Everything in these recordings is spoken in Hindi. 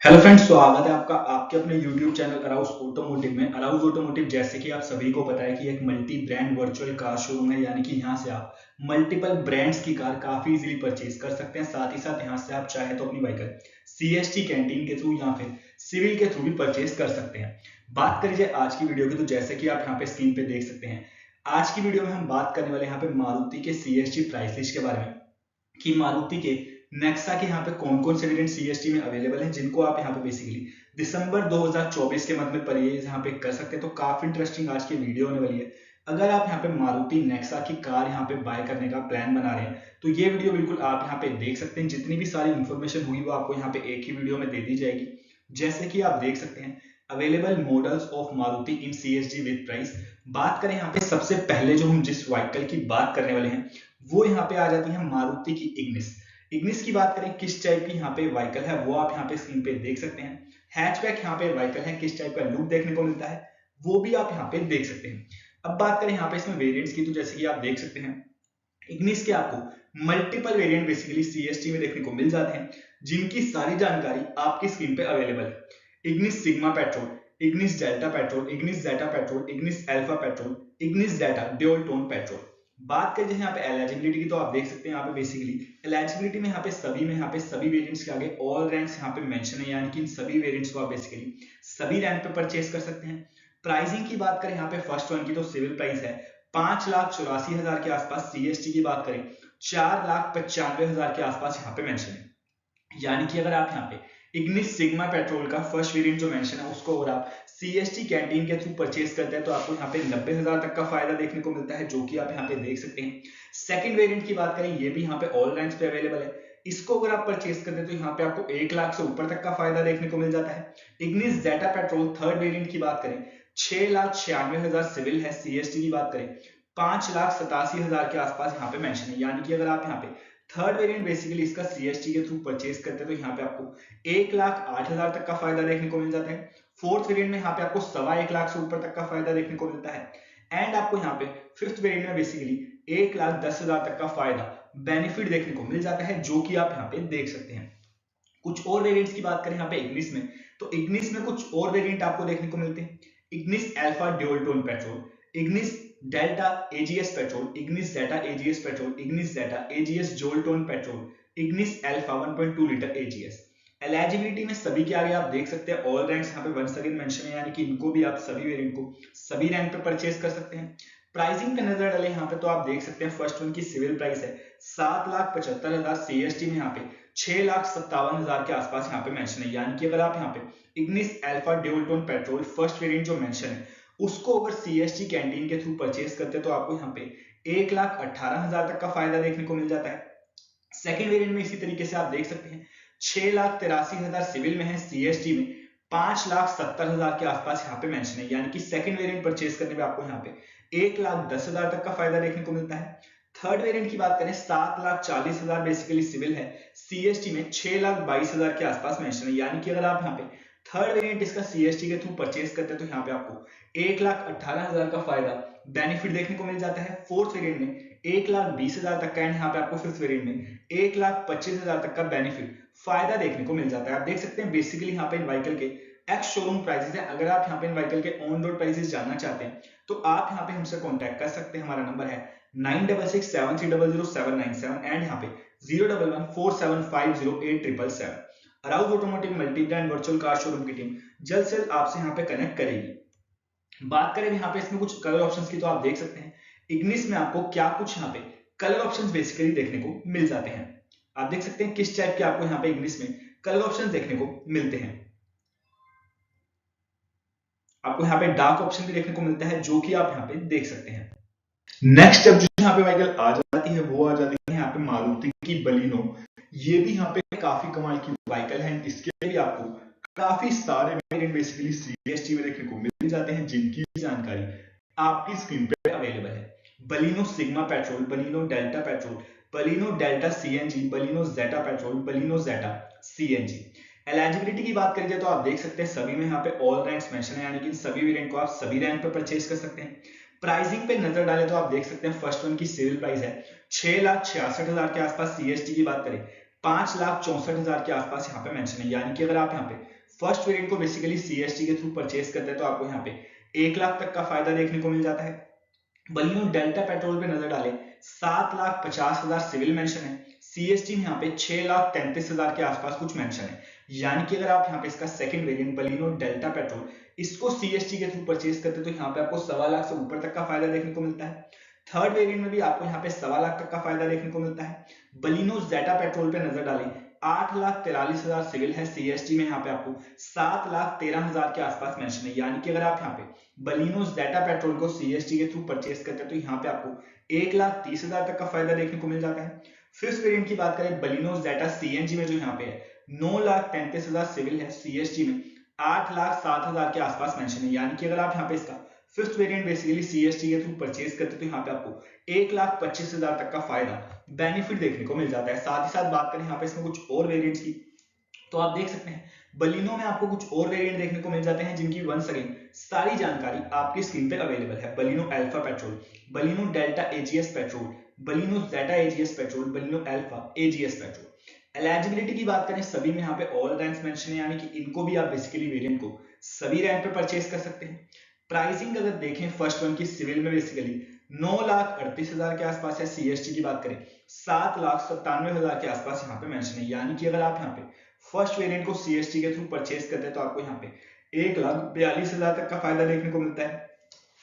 हेलो फ्रेंड्स, स्वागत है आपका आपके अपने YouTube चैनल अराउज ऑटोमोटिव में। अराउज ऑटोमोटिव जैसे कि आप सभी को पता है कि एक multi brand virtual car showroom है, यानी कि यहाँ से आप मल्टीपल ब्रांड्स की कार काफी इजीली परचेज कर सकते हैं। साथ ही साथ यहाँ से आप चाहे तो अपनी व्हीकल CST कैंटीन के थ्रू या फिर सिविल के थ्रू भी परचेज कर सकते हैं। बात करी जाए आज की वीडियो की, तो जैसे कि आप यहाँ पे स्क्रीन पे देख सकते हैं, आज की वीडियो में हम बात करने वाले यहाँ पे मारुति के CST प्राइस लिस्ट के बारे में कि मारुति के नेक्सा के यहाँ पे कौन कौन से वेरिएंट CST में अवेलेबल हैं, जिनको आप यहाँ पे बेसिकली दिसंबर 2024 के मंथ में परचेज यहाँ पे कर सकते हैं। तो काफी इंटरेस्टिंग आज की वीडियो होने वाली है। अगर आप यहाँ पे मारुति नेक्सा की कार यहाँ पे बाय करने का प्लान बना रहे हैं तो ये वीडियो बिल्कुल आप यहाँ पे देख सकते हैं। जितनी भी सारी इंफॉर्मेशन हुई वो आपको यहाँ पे एक ही वीडियो में दे दी जाएगी। जैसे कि आप देख सकते हैं, available models of Maruti in CST with price. बात करें यहाँ पे सबसे पहले जो हम जिस व्हीकल की बात करने वाले हैं वो यहाँ पे आ जाती है मारुति की इग्निस। इग्निस की बात करें किस टाइप की यहाँ पे व्हीकल है वो आप यहाँ पे स्क्रीन पे देख सकते हैं। हैचबैक यहाँ पे व्हीकल है, किस टाइप का लुक देखने को मिलता है वो भी आप यहाँ पे देख सकते हैं। अब बात करें यहाँ पे इसमें वेरिएंट्स की, तो जैसे कि आप देख सकते हैं इग्निस के आपको मल्टीपल वेरिएंट बेसिकली CST में देखने को मिल जाते हैं, जिनकी सारी जानकारी आपकी स्क्रीन पे अवेलेबल है। Ignis Sigma petrol, Ignis Delta petrol, Ignis Zeta petrol, Ignis Alpha petrol, Ignis Zeta dual tone petrol. बात करें यहाँ पे एलिजिबिलिटी की, तो आप देख सकते हैं यहाँ पे बेसिकली एलिजिबिलिटी में यहाँ पे सभी वेरिएंट्स के आगे ऑल रैंक्स यहाँ पे मेंशन है, यानी कि इन सभी वेरिएंट्स को आप बेसिकली सभी रैंक पे परचेस कर सकते हैं। प्राइसिंग की बात करें यहाँ पे फर्स्ट वन की, तो सिविल प्राइस है 5,84,000 के आसपास। CST की बात करें 4,95,000 के आसपास यहाँ पे मेंशन है। यानी कि अगर आप यहाँ पे इग्निस सिग्मा पेट्रोल का फर्स्ट वेरिएंट जो मेंशन है उसको अगर आप CST कैंटीन के थ्रू परचेज करते हैं तो आपको यहाँ पे 90,000 तक का फायदा देखने को मिलता है, जो कि आप यहाँ पे देख सकते हैं। सेकंड वेरिएंट की बात करें, ये भी यहाँ पे ऑल रैंक्स पे अवेलेबल है। इसको अगर आप परचेज करते हैं तो यहाँ पे आपको 1 लाख से ऊपर तक का फायदा देखने को मिल जाता है। Ignis Zeta petrol third variant की बात करें 6,96,000 सिविल है। CST की बात करें 5,87,000 के आसपास यहाँ पे मेंशन है। यानी कि अगर आप यहाँ पे थर्ड वेरिएंट बेसिकली इसका CST के थ्रू परचेज करते हैं तो यहाँ पे आपको 1,08,000 तक का फायदा देखने को मिल जाता है। फोर्थ वेरिएंट में यहाँ पे आपको 1,15,00,000 से ऊपर तक का फायदा देखने को मिलता है। एंड आपको यहाँ पे फिफ्थ वेरिएंट में बेसिकली 1,10,000 तक का फायदा बेनिफिट देखने को मिल जाता है, जो कि आप यहाँ पे देख सकते हैं। कुछ और वेरिएंट्स की बात करें यहाँ पे इग्निस में, तो इग्निस में कुछ और वेरिएंट आपको देखने को मिलते हैं। Ignis Alpha dual tone petrol, Ignis Delta AGS petrol, Ignis Zeta AGS petrol, Ignis Zeta AGS dual tone petrol, Ignis Alpha 1.2 litre AGS। Eligibility में सभी के आगे आप देख सकते हैं ऑल रैंक्स यहाँ पे वंस अगेन मेंशन है, यानी कि इनको भी आप सभी वेरिएंट को सभी रैंक पे परचेज कर सकते हैं। प्राइसिंग पे नजर डालें यहाँ पे तो आप देख सकते हैं फर्स्ट वन की सिविल प्राइस है 7,75,000। CST में यहाँ पे 6,57,000 के आसपास यहाँ पे मेंशन है। यानी कि अगर आप यहाँ पे Ignis Alpha dual tone petrol first variant जो मेंशन है उसको अगर CST कैंटीन के थ्रू परचेज करते हैं तो आपको यहाँ पे 1,18,000 तक का फायदा देखने को मिल जाता है। सेकेंड वेरिएंट में इसी तरीके से आप देख सकते हैं 6,83,000 सिविल में है, CST में 5,70,000 के आसपास यहाँ पे मेंशन है। यानी कि सेकंड वेरिएंट परचेज करने पे आपको यहाँ पे 1,10,000 तक का फायदा देखने को मिलता है। थर्ड वेरिएंट की बात करें 7,40,000 बेसिकली सिविल है, CST में 6,22,000 के आसपास मेंशन है। यानी कि अगर आप यहाँ पे थर्ड वेरिएंट इसका CST के थ्रू परचेज करते हैं तो यहाँ पे आपको 1,18,000 का फायदा बेनिफिट देखने को मिल जाता है। फोर्थ वेरिएंट में 1,20,000 तक का, एंड यहाँ पे आपको फिफ्थ वेरिएंट में 1,25,000 तक का बेनिफिट फायदा देखने को मिल जाता है। आप देख सकते हैं बेसिकली यहाँ पे इन व्हीकल के एक्स शोरूम प्राइसेस है। अगर आप यहाँ पे इन व्हीकल के ऑन रोड प्राइसेस जानना चाहते हैं तो आप यहाँ पे हमसे कांटेक्ट कर सकते हैं। हमारा नंबर है 9667300797 एंड यहाँ पे 01147508777। Arouse automotive multi brand virtual car showroom की टीम जल्द से जल्द आपसे यहाँ पे कनेक्ट करेगी। बात करें यहाँ पे इसमें कुछ कलर ऑप्शंस की, तो आप देख सकते हैं इग्निस में आपको क्या कुछ यहाँ पे कलर ऑप्शंस बेसिकली देखने को मिल जाते हैं। आप देख सकते हैं किस टाइप के आपको यहाँ पे इग्निस में कलर ऑप्शंस देखने को मिलते हैं। आपको यहाँ पे डार्क ऑप्शन भी देखने को मिलता है, जो कि आप यहाँ पे देख सकते हैं। नेक्स्ट अब जो यहाँ पे व्हीकल आ जाती है वो आ जाती है यहाँ पे मारुति की बलिनो। ये भी यहाँ पे काफी कमाल की व्हीकल है। इसके भी आपको काफी सारे वेरिएंट बेसिकली CST में देखने को मिल जाते हैं, जिनकी जानकारी आपकी स्क्रीन पे अवेलेबल है। Baleno Sigma petrol, Baleno Delta petrol, Baleno Delta CNG, Baleno Zeta petrol, Baleno Zeta CNG। Eligibility की बात करें तो आप देख सकते हैं सभी में यहाँ पे ऑल रैंक्स मेंशन है, यानी कि सभी वेरिएंट को आप सभी रैंक पे परचेज कर सकते हैं। प्राइसिंग पे नजर डालें तो आप देख सकते हैं फर्स्ट वन की सिविल प्राइस है 6,66,000 के आसपास। CST की बात करें 5,64,000 के आसपास यहाँ पे मेंशन है। यानी कि अगर आप यहाँ पे फर्स्ट वेरिएंट को बेसिकली सीएसटी के थ्रू परचेस करते हैं तो आपको यहाँ पे 1 लाख तक का फायदा देखने को मिल जाता है। बलिनो डेल्टा पेट्रोल पे नजर डालें, 7,50,000 सिविल मेंशन है। सीएसटी में यहाँ पे 6,33,000 के आसपास कुछ मेंशन है। यानी कि अगर आप यहाँ पे इसका second variant Baleno Delta petrol इसको सीएसटी के थ्रू परचेस करते हैं तो यहाँ पे आपको 1.25 लाख से ऊपर तक का फायदा देखने को मिलता है। थर्ड वेरिएंट में भी आपको यहाँ पे 1.25 लाख तक का फायदा देखने को मिलता है। बलिनो जेटा पेट्रोल पे नजर डालें, 8,43,000 सिविल है। सीएसटी में यहाँ पे आपको 7,13,000 के आसपास मेंशन है। यानी कि अगर आप यहाँ पे बलिनो जेटा पेट्रोल को सीएसटी के थ्रू परचेस करते हैं तो यहाँ पे आपको 1,30,000 तक का फायदा देखने को मिल जाता है। फिफ्थ वेरिएंट की बात करें बलिनो जेटा सीएनजी में जो यहाँ पे है 9,33,000 सिविल है। सीएसटी में 8,07,000 के आसपास मेंशन है। यानी कि अगर आप यहाँ पे इसका फिफ्थ वेरिएंट बेसिकली सीएसटी के थ्रू परचेस करते तो यहाँ पे आपको 1,25,000 तक का फायदा बेनिफिट देखने को मिल जाता है। साथ ही साथ बात करें यहाँ पे इसमें कुछ और वेरिएंट्स की तो आप देख सकते हैं बलिनो में आपको कुछ और वेरिएंट देखने को मिल जाते हैं जिनकी वंस अगेन सारी जानकारी आपकी स्क्रीन पे अवेलेबल है। Baleno Alpha petrol, Baleno Delta AGS petrol, Baleno Zeta AGS petrol, Baleno Alpha AGS petrol. Eligibility की बात करें सभी में यहाँ पे ऑल रैंक्स मेंशन है। यानी कि इनको भी आप बेसिकली वेरिएंट को सभी रैंक पे परचेस कर सकते हैं। प्राइसिंग अगर देखें फर्स्ट वन की सिविल में बेसिकली 9,38,000 के आसपास है। सीएसटी की बात करें 7,97,000 के आसपास यहाँ पे मेंशन है। यानी कि अगर आप यहाँ पे फर्स्ट वेरिएंट को सीएसटी के थ्रू परचेस करते हैं तो आपको यहाँ पे 1,42,000 तक का फायदा देखने को मिलता है।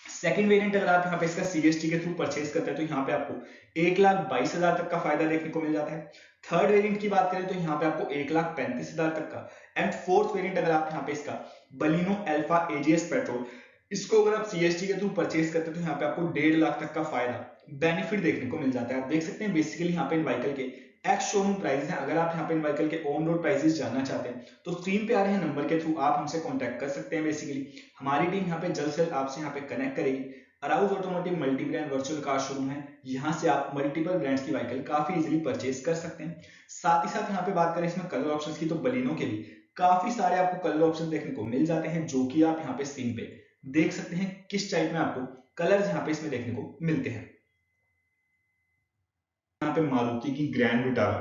सेकंड वेरिएंट अगर आप यहाँ पे इसका सीएसटी के थ्रू परचेस करते हैं तो यहाँ पे आपको 1,22,000 तक का फायदा देखने को मिल जाता है। थर्ड वेरिएंट की बात करें तो यहाँ पे आपको 1,35,000 तक का। एंड फोर्थ वेरिएंट अगर आप यहाँ पे इसका बलिनो अल्फा एजीएस पेट्रोल इसको अगर आप सीएसटी के थ्रू परचेस करते हैं तो यहाँ पे आपको 1.5 लाख तक का फायदा बेनिफिट देखने को मिल जाता है। आप देख सकते हैं बेसिकली यहाँ पे इन व्हीकल के एक्स शोरूम प्राइसेस हैं। अगर आप यहाँ पे इन व्हीकल के ऑन रोड प्राइसेस जानना चाहते हैं तो स्क्रीन पे आ रहे हैं नंबर के थ्रू आप हमसे कांटेक्ट कर सकते हैं। बेसिकली हमारी टीम यहाँ पे जल्द से जल्द आपसे यहाँ पे कनेक्ट करेगी। Arouse automotive multi brand virtual car showroom है, यहाँ से आप मल्टीपल ब्रांड्स की व्हीकल काफी इजीली परचेस कर सकते हैं। साथ ही साथ यहाँ पे बात करें इसमें कलर ऑप्शंस की तो बलिनो के भी काफी सारे आपको कलर ऑप्शन देखने को मिल जाते हैं जो कि आप यहाँ पे स्क्रीन पे देख सकते हैं किस टाइप में आपको कलर्स यहाँ पे इसमें देखने को मिलते हैं। यहाँ पे मारुति की ग्रैंड विटारा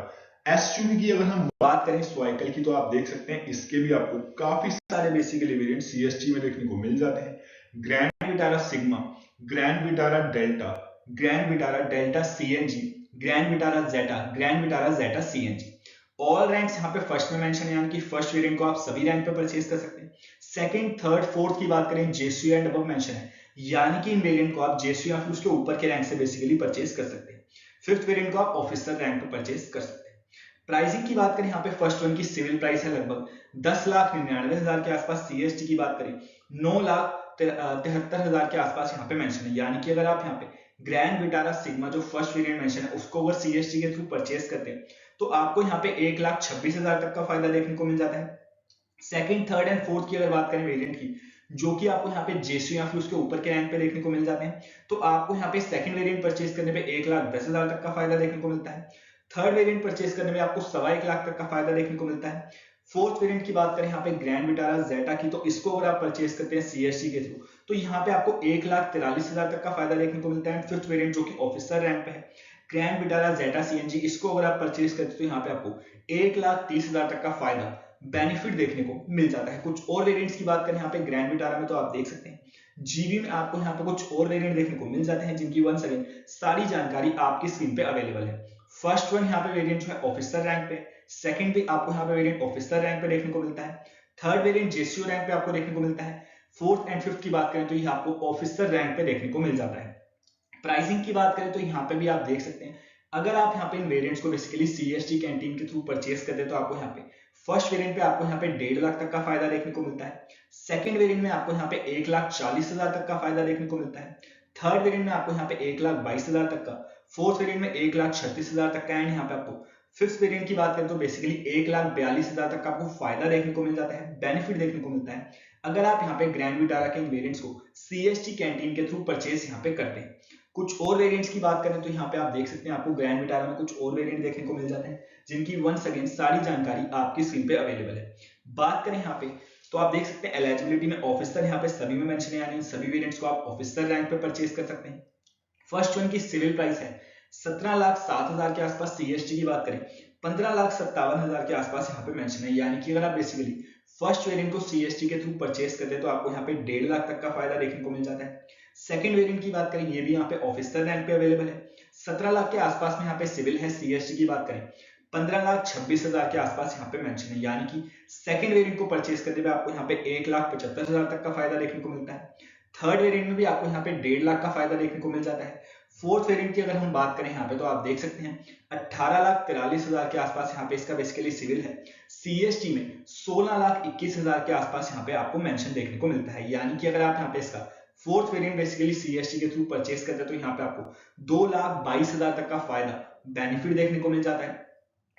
एसयूवी की अगर हम बात करें स्वाइकल की तो आप देख सकते हैं इसके भी आपको काफी सारे बेसिकली वेरिएंट सीएसटी में देखने को मिल जाते हैं। Grand Vitara Sigma, Grand Vitara Delta, Grand Vitara Delta CNG, Grand Vitara Zeta, Grand Vitara Zeta CNG. All ranks यहाँ पे फर्स्ट में मेंशन है। यानी कि फर्स्ट वेरिएंट को आप सभी रैंक पे परचेस कर सकते हैं। सेकंड, थर्ड, फोर्थ की बात करें जेसीओ एंड अबव मेंशन है। यानी कि इन वेरिएंट को आप जेसीओ या फिर उसके ऊपर के रैंक से बेसिकली परचेस कर सकते हैं। फिफ्थ वेरिएंट को आप ऑफिसर रैंक पे परचेस कर सकते हैं। प्राइसिंग की बात करें यहाँ पे फर्स्ट वन की सिविल प्राइस है लगभग 10,99,000 के आसपास। सीएसटी की बात करें 9,73,000 के आसपास यहाँ पे मेंशन है। यानी कि अगर आप यहाँ पे ग्रैंड विटारा सिग्मा जो फर्स्ट वेरिएंट मेंशन है उसको अगर सीएसटी के थ्रू परचेस करते हैं तो आपको यहाँ पे 1,26,000 तक का फायदा देखने को मिल जाता है। सेकंड, थर्ड एंड फोर्थ की अगर बात करें वेरिएंट की जो कि आपको यहाँ पे जेसीओ या फिर उसके ऊपर के रैंक पे देखने को मिल जाते हैं तो आपको यहाँ पे सेकंड वेरिएंट परचेस करने पे 1,10,000 तक का फायदा देखने को मिलता है। थर्ड वेरिएंट परचेस करने में आपको 1.25 लाख तक का फायदा देखने को मिलता है। फोर्थ वेरिएंट की बात करें यहाँ पे ग्रैंड विटारा जेटा की तो इसको अगर आप परचेस करते हैं सीएसटी के थ्रू तो यहाँ पे आपको 1,43,000 तक का फायदा देखने को मिलता है। फिफ्थ वेरिएंट जो कि ऑफिसर रैंक पे है ग्रैंड विटारा जेटा सीएनजी इसको अगर आप परचेस करते हैं तो यहाँ पे आपको 1,30,000 तक का फायदा बेनिफिट देखने को मिल जाता है। कुछ और वेरिएंट्स की बात करें यहाँ पे ग्रैंड विटारा में तो आप देख सकते हैं जीबी में आपको यहाँ पे कुछ और वेरिएंट देखने को मिल जाते हैं जिनकी वंस अगेन सारी जानकारी आपकी स्क्रीन पे अवेलेबल है। फर्स्ट वन यहाँ पे वेरिएंट जो है ऑफिसर रैंक पे, सेकंड भी आपको यहाँ पे वेरिएंट ऑफिसर रैंक पे देखने को मिलता है, थर्ड वेरिएंट जेसीओ रैंक पे आपको देखने को मिलता है, फोर्थ एंड फिफ्थ की बात करें तो ये आपको ऑफिसर रैंक पे देखने को मिल जाता है। प्राइसिंग की बात करें तो यहाँ पे भी आप देख सकते हैं अगर आप यहाँ पे इन वेरिएंट्स को बेसिकली सीएसटी कैंटीन के थ्रू परचेस करते हैं तो आपको यहाँ पे फर्स्ट वेरिएंट पे आपको यहाँ पे 1.5 लाख तक का फायदा देखने को मिलता है। सेकंड वेरिएंट में आपको यहाँ पे 1,40,000 तक का फायदा देखने को मिलता है। थर्ड वेरिएंट में आपको यहाँ पे 1,22,000 तक का, फोर्थ वेरिएंट में 1,36,000 तक का एंड यहाँ पे आपको फिफ्थ वेरिएंट की बात करें तो बेसिकली 1,42,000 तक का आपको फायदा देखने को मिल जाता है, बेनिफिट देखने को मिलता है अगर आप यहाँ पे ग्रैंड विटारा के इन वेरिएंट्स को सीएसटी कैंटीन के थ्रू परचेस यहाँ पे करते हैं। कुछ और वेरिएंट्स की बात करें तो यहाँ पे आप देख सकते हैं आपको ग्रैंड विटारा में कुछ और वेरिएंट देखने को मिल जाते हैं जिनकी वंस अगेन सारी जानकारी आपकी स्क्रीन पे अवेलेबल है। बात करें यहाँ पे तो आप देख सकते हैं एलिजिबिलिटी में ऑफिसर यहाँ पे सभी में मेंशन है। यानी सभी वेरिएंट्स को आप ऑफिसर रैंक पे परचेस कर सकते हैं। फर्स्ट वन की सिविल प्राइस है 17,07,000 के आसपास। सीएसटी की बात करें 15,57,000 के आसपास यहाँ पे मेंशन है, यानी कि अगर आप बेसिकली फर्स्ट वेरिएंट को सीएसटी के थ्रू परचेस करते हैं तो आपको यहाँ पे 1.5 लाख तक का फायदा देखने को मिल जाता है। सेकंड वेरिएंट की बात करें, ये भी यहाँ पे ऑफिसर रैंक पे अवेलेबल है। 17 लाख के आसपास में यहाँ पे सिविल है। सीएसटी की बात करें 15,26,000 के आसपास यहाँ पे मेंशन है, यानी कि सेकंड वेरिएंट को परचेस करने पे आपको यहाँ पे 1,75,000 तक का फायदा देखने को मिलता है। थर्ड वेरिएंट में भी आपको यहाँ पे 1.5 लाख का फायदा देखने को मिल जाता है। फोर्थ वेरिएंट की अगर हम बात करें यहाँ पे तो आप देख सकते हैं 18,43,000 के आसपास यहाँ पे इसका बेसिकली सिविल है। सीएसटी में 16,21,000 के आसपास यहाँ पे आपको मेंशन देखने को मिलता है, यानी कि अगर आप यहाँ पे इसका फोर्थ वेरिएंट बेसिकली सीएसटी के थ्रू परचेस करते हैं तो यहाँ पे आपको 2,22,000 तक का फायदा बेनिफिट देखने को मिल जाता है।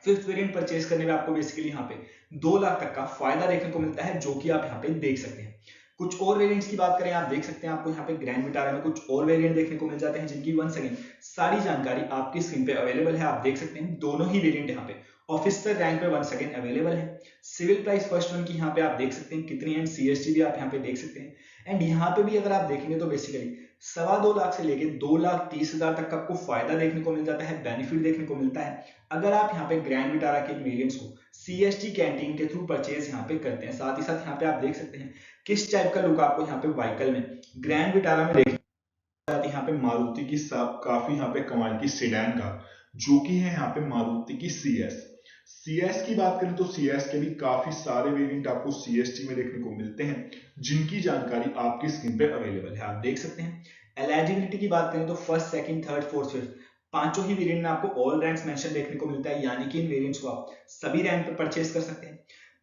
फिफ्थ वेरिएंट परचेस करने में आपको बेसिकली यहाँ पे 2 लाख तक का फायदा देखने को मिलता है, जो कि आप यहाँ पे देख सकते हैं। कुछ और वेरिएंट्स की बात करें, आप देख सकते हैं आपको यहाँ पे ग्रैंड विटारा में कुछ और वेरिएंट देखने को मिल जाते हैं, जिनकी वंस अगेन सारी जानकारी आपकी स्क्रीन पे अवेलेबल है। आप देख सकते हैं दोनों ही वेरिएंट यहाँ पे ऑफिसर रैंक पे वंस अगेन अवेलेबल है। सिविल प्राइस फर्स्ट वन की यहाँ पे आप देख सकते हैं कितनी है, सीएसटी भी आप यहाँ पे देख सकते हैं। एंड यहाँ पे भी अगर आप देखेंगे तो बेसिकली 2.25 लाख से लेके 2,30,000 तक का आपको फायदा देखने को मिल जाता है, बेनिफिट देखने को मिलता है अगर आप यहाँ पे ग्रैंड विटारा के वेरिएंट्स को सीएसटी कैंटीन के थ्रू परचेज यहाँ पे करते हैं। साथ ही साथ यहाँ पे आप देख सकते हैं किस टाइप का लुक आपको यहाँ पे व्हीकल में ग्रैंड विटारा में देखने को मिलता है। यहाँ पे मारुति की काफी यहाँ पे कमाल की सेडान का, जो कि है यहाँ पे मारुति की सीएस। सीएस की बात करें तो सीएस के भी काफी सारे वेरिएंट आपको सीएसटी में देखने को मिलते हैं, जिनकी जानकारी आपकी स्क्रीन पे अवेलेबल है। आप देख सकते हैं एलिजिबिलिटी की बात करें तो first, second, third, fourth, fifth पांचों ही वेरिएंट में आपको ऑल रैंक्स मेंशन देखने को मिलता है, यानी कि इन वेरिएंट्स को आप सभी रैंक पे परचेस कर सकते हैं।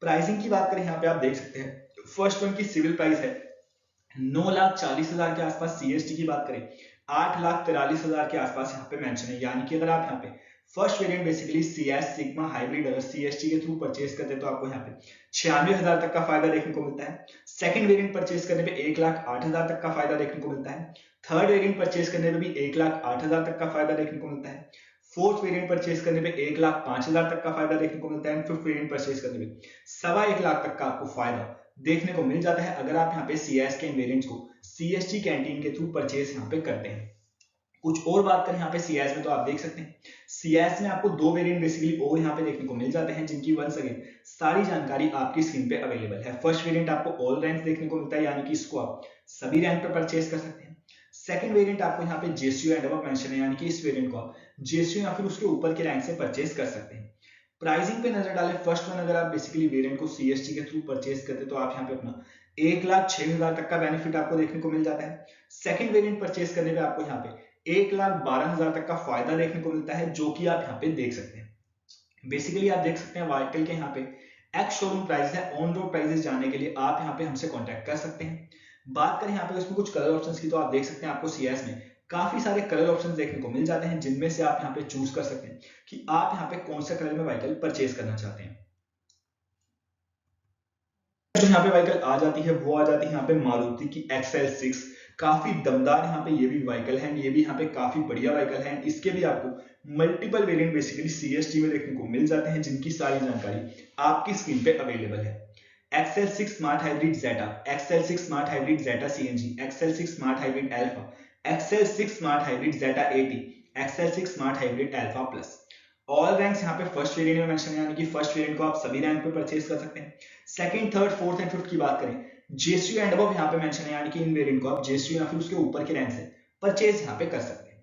प्राइसिंग की बात करें यहाँ पे आप देख सकते हैं फर्स्ट वन की सिविल प्राइस है 9,40,000 के आसपास। सीएसटी की बात करें 8,43,000 के आसपास यहाँ पे मेंशन है, यानी कि अगर आप यहाँ पे first variant basically CS sigma hybrid अगर सीएसटी के थ्रू परचेस करते हैं तो आपको यहाँ पे 96,000 तक का फायदा देखने को मिलता है। सेकंड वेरिएंट परचेस करने पे 1,08,000 तक का फायदा देखने को मिलता है। थर्ड वेरिएंट परचेस करने पे भी 1,08,000 तक का फायदा देखने को मिलता है। फोर्थ वेरिएंट परचेस करने पे 1,05,000 तक का फायदा देखने को मिलता है। फिफ्थ वेरिएंट परचेस करने पे 1,15,00,000 तक का आपको फायदा देखने को मिल जाता है अगर आप यहाँ पे सीएस के वेरिएंट्स को सीएसटी कैंटीन के थ्रू परचेस यहाँ पे करते हैं। कुछ और बात करें यहाँ पे सीएस में तो आप देख सकते हैं सीएस में आपको दो वेरिएंट बेसिकली और यहाँ पे देखने को मिल जाते हैं, जिनकी वंस अगेन सारी जानकारी आपकी स्क्रीन पे अवेलेबल है। फर्स्ट वेरिएंट आपको ऑल रैंक देखने को मिलता है, यानी कि इसको आप सभी रैंक पे परचेस कर सकते हैं। सेकंड वेरिएंट आपको यहाँ पे जेसीयू एंड अबव मेंशन है, यानी कि इस वेरिएंट को आप जेसीयू या फिर उसके ऊपर के रैंक से परचेस कर सकते हैं। प्राइसिंग पे नजर डालें, फर्स्ट वन अगर आप बेसिकली वेरिएंट को सीएसटी के थ्रू परचेस करते हैं तो आप यहाँ पे अपना 1,06,000 तक का बेनिफिट आपको देखने को मिल जाता है। सेकंड वेरिएंट परचेस करने पे आपको यहाँ पे 1,12,000 तक का फायदा देखने को मिलता है, जो कि आप यहाँ पे देख सकते हैं। बेसिकली आप देख सकते हैं व्हीकल के यहाँ पे एक्स शोरूम प्राइस है, ऑन रोड प्राइसेस जानने के लिए आप यहाँ पे हमसे कांटेक्ट कर सकते हैं। बात करें यहाँ पे इसमें कुछ कलर ऑप्शंस की तो आप देख सकते हैं आपको सीएस में काफी सारे कलर ऑप्शंस देखने को मिल जाते हैं, जिनमें से आप यहाँ पे चूज कर सकते हैं कि आप यहाँ पे कौन सा कलर में व्हीकल परचेज करना चाहते हैं। जो यहाँ पे व्हीकल आ जाती है वो आ जाती है यहाँ पे मारुति की XL6। काफी दमदार यहाँ पे ये भी व्हीकल है, ये भी यहाँ पे काफी बढ़िया व्हीकल है। इसके भी आपको मल्टीपल वेरिएंट बेसिकली सीएसटी में देखने को मिल जाते हैं, जिनकी सारी जानकारी आपकी स्क्रीन पे अवेलेबल है। XL6 smart hybrid Zeta, XL6 smart hybrid Zeta CNG, XL6 smart hybrid Alpha, XL6 smart hybrid Zeta 80, XL6 smart hybrid Alpha plus. All ranks यहाँ पे फर्स्ट वेरिएंट में मेंशन है, यानी कि फर्स्ट वेरिएंट को आप सभी रैंक पे परचेज कर सकते हैं। Second, third, fourth and fifth की बात करें जेसीयू एंड अबव यहाँ पे मेंशन है, यानी कि इन वेरिएंट को आप जेसीयू या फिर उसके ऊपर के रैंक से परचेज यहाँ पे कर सकते हैं।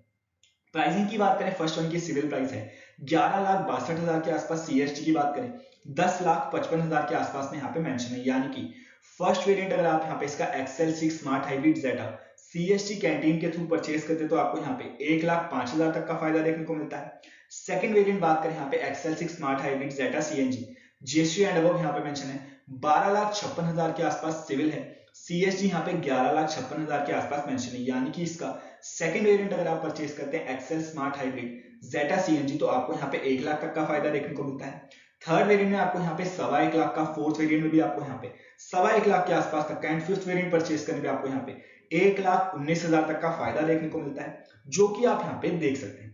प्राइसिंग की बात करें, फर्स्ट वन की सिविल प्राइस है 11,62,000 के आसपास। सीएसटी की बात करें 10,55,000 के आसपास में यहाँ पे मेंशन है, यानी कि फर्स्ट वेरिएंट अगर आप यहाँ पे इसका XL6 स्मार्ट हाइब्रिड जेटा सीएसटी कैंटीन के थ्रू परचेज करते तो आपको यहाँ पे 1,05,000 तक का फायदा देखने को मिलता है। सेकंड वेरिएंट बात करें यहाँ पे XL6 smart hybrid Zeta CNG, JCU and above यहाँ पे मेंशन है 12,56,000 के आसपास सिविल है। सीएसटी यहाँ पे 11,56,000 के आसपास मेंशन है, यानी कि इसका सेकंड वेरिएंट अगर आप परचेज करते हैं Excel smart hybrid Zeta CNG तो आपको यहाँ पे 1 लाख तक का फायदा देखने को मिलता है। थर्ड वेरिएंट में आपको यहाँ पे 1.25 लाख का, फोर्थ वेरिएंट में भी आपको यहाँ पे 1.25 लाख के आसपास तक का, एंड फिफ्थ वेरिएंट परचेज करने पे आपको यहाँ पे 1,19,000 तक का फायदा देखने को मिलता है, जो कि आप यहाँ पे देख सकते हैं।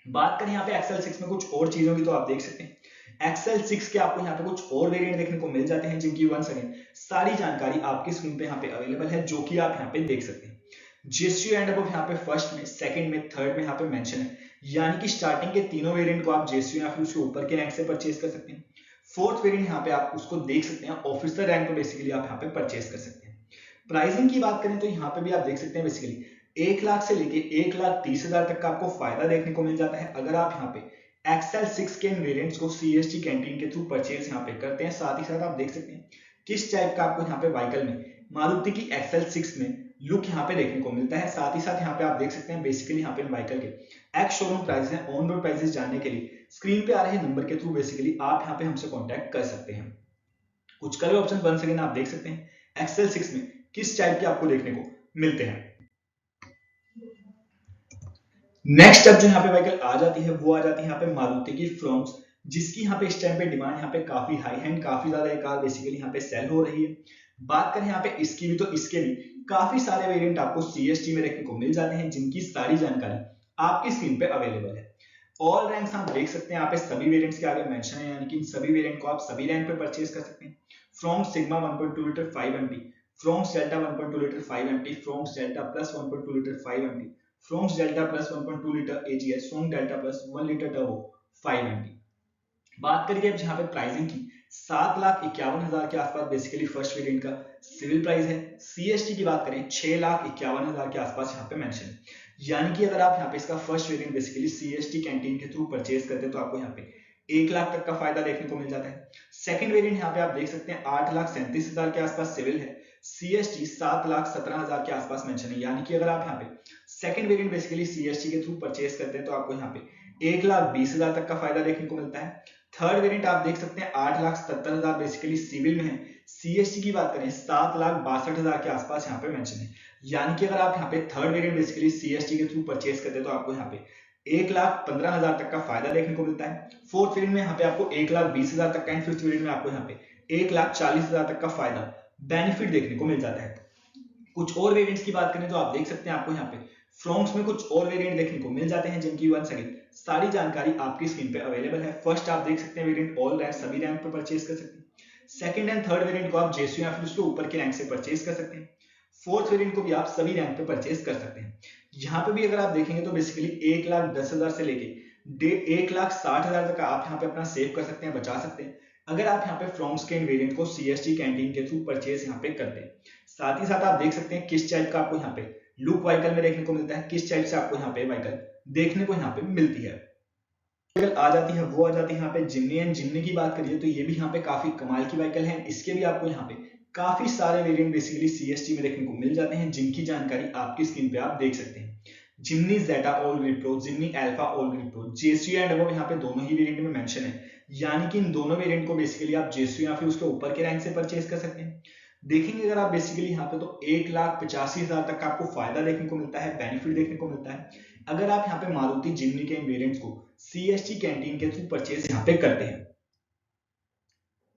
बात करें यहाँ पे XL6 में कुछ और चीजों की तो आप देख सकते हैं XL6 के आपको यहाँ पे कुछ और वेरिएंट देखने को मिल जाते हैं, जिनकी वंस अगेन सारी जानकारी आपकी स्क्रीन पे यहाँ पे अवेलेबल है, जो कि आप यहाँ पे देख सकते हैं। जेसीयू एंड अबव यहाँ पे फर्स्ट में, सेकंड में, थर्ड में यहाँ पे मेंशन है। यानी कि स्टार्टिंग के तीनों वेरिएंट को आप जेएसयू या फिर उसके ऊपर के रैंक से परचेज कर सकते हैं। फोर्थ वेरिएंट यहाँ पे आप उसको देख सकते हैं ऑफिसर रैंक को बेसिकली आप यहाँ पे परचेज कर सकते हैं। प्राइसिंग की बात करें तो यहाँ पे भी आप देख सकते हैं बेसिकली 1 लाख से लेके 1,30,000 तक का आपको फायदा देखने को मिल जाता है अगर आप यहाँ पे एक्सेल 6 के वेरिएंट्स को सीएसटी कैंटीन के थ्रू परचेज यहाँ पे करते हैं। साथ ही साथ आप देख सकते हैं किस टाइप का आपको यहाँ पे व्हीकल में मारुति की एक्सेल 6 में लुक यहाँ पे देखने को मिलता है। साथ ही साथ यहाँ पे आप देख सकते हैं बेसिकली यहाँ पे व्हीकल के एक्स शोरूम प्राइस है, ऑन रोड प्राइसेस जानने के लिए स्क्रीन पे आ रहे नंबर के थ्रू बेसिकली आप यहाँ पे हमसे कॉन्टेक्ट कर सकते हैं। कुछ कलर ऑप्शन वन सेकेंड आप देख सकते हैं एक्सेल 6 में किस टाइप के आपको देखने को मिलते हैं। नेक्स्ट अब जो यहाँ पे व्हीकल आ जाती है वो आ जाती है यहाँ पे मारुति की फ्रॉन्क्स, जिसकी यहाँ पे इस टाइम पे डिमांड यहाँ पे काफी हाई है, काफी ज्यादा ये कार बेसिकली यहाँ पे सेल हो रही है। बात करें यहाँ पे इसकी भी तो इसके भी काफी सारे वेरिएंट आपको सीएसटी में देखने को मिल जाते हैं जिनकी सारी जानकारी आपकी स्क्रीन पे अवेलेबल है। ऑल रैंक्स आप देख सकते हैं यहाँ पे सभी वेरिएंट्स के आगे मेंशन है, यानी कि इन सभी वेरिएंट को आप सभी रैंक पे परचेज कर सकते हैं। Fronx sigma 1.2 litre 5 MP, Fronx delta 1.2 litre 5 MP, Fronx delta plus 1.2 litre 5 MP, Fronx delta plus 1.2 litre AGS, Fronx delta plus 1 litre turbo 5 MP. बात करिए अब यहाँ पे प्राइसिंग की, 7,51,000 के आसपास बेसिकली फर्स्ट वेरिएंट का सिविल प्राइस है। सीएसटी की बात करें 6,51,000 के आसपास यहाँ पे मेंशन है, यानी कि अगर आप यहाँ पे इसका first variant basically CST canteen के थ्रू परचेज करते हैं तो आपको यहाँ पे 1 लाख तक का फायदा देखने को मिल जाता है। सेकंड वेरिएंट यहाँ पे आप देख सकते हैं 8,37,000 के आसपास सिविल है, सीएसटी 7,17,000 के आसपास मेंशन है, यानी कि अगर आप यहाँ पे सेकंड वेरिएंट बेसिकली सीएसटी के थ्रू परचेज करते हैं तो आपको यहाँ पे 1,20,000 तक का फायदा देखने को मिलता है। थर्ड वेरिएंट आप देख सकते हैं 8,77,000 बेसिकली सिविल में है, सीएसटी की बात करें 7,62,000 के आसपास यहाँ पे मेंशन है, यानी कि अगर आप यहाँ पे थर्ड वेरिएंट बेसिकली सीएसटी के थ्रू परचेज करते हैं तो आपको यहाँ पे 1,15,000 तक का फायदा देखने को मिलता है। फोर्थ वेरिएंट में यहाँ पे आपको 1,20,000 तक का एंड फिफ्थ वेरिएंट में आपको यहाँ पे 1,40,000 तक का फायदा बेनिफिट देखने को मिल जाता है। कुछ और वेरिएंट्स की बात करें तो आप देख सकते हैं आपको यहाँ पे फ्रॉन्क्स में कुछ और वेरिएंट देखने को मिल जाते हैं जिनकी वन सेकंड सारी जानकारी आपकी स्क्रीन पे अवेलेबल है। फर्स्ट आप देख सकते हैं वेरिएंट ऑल रैंक सभी रैंक पे परचेज कर सकते हैं। सेकंड एंड थर्ड वेरिएंट को आप जेएसयू या फिर उसके ऊपर के रैंक से परचेज कर सकते हैं। फोर्थ वेरिएंट को भी आप सभी रैंक पे परचेज कर सकते हैं। यहाँ पे भी अगर आप देखेंगे तो बेसिकली 1,10,000 से लेके 1,60,000 तक आप यहाँ पे अपना सेव कर सकते हैं, बचा सकते हैं अगर आप यहाँ पे फ्रॉन्क्स के वेरिएंट को सीएसटी कैंटीन के थ्रू परचेज यहाँ पे करते हैं। साथ ही साथ आप देख सकते हैं किस टाइप का आपको यहाँ पे लुक व्हीकल में देखने को मिलता है, किस टाइप से आपको यहाँ पे व्हीकल देखने को यहाँ पे मिलती है। व्हीकल आ जाती है वो आ जाती है यहाँ पे जिमनी एंड जिमनी की बात करिए तो ये भी यहाँ पे काफी कमाल की व्हीकल है। इसके भी आपको यहाँ पे काफी सारे वेरिएंट बेसिकली सीएसटी में देखने को मिल जाते हैं जिनकी जानकारी आपकी स्क्रीन पे आप देख सकते हैं। Jimny Zeta all wheel pro, Jimny Alpha all wheel pro, JSU and above यहाँ पे दोनों ही वेरिएंट में मेंशन है, यानी कि इन दोनों वेरिएंट को बेसिकली आप जेएसयू या फिर उसके ऊपर के रैंक से परचेज कर सकते हैं। देखेंगे अगर आप बेसिकली यहाँ पे तो 1,85,000 तक का आपको फायदा देखने को मिलता है, बेनिफिट देखने को मिलता है अगर आप यहाँ पे मारुति जिमनी के इन वेरिएंट्स को सीएसटी कैंटीन के थ्रू परचेज यहाँ पे करते हैं।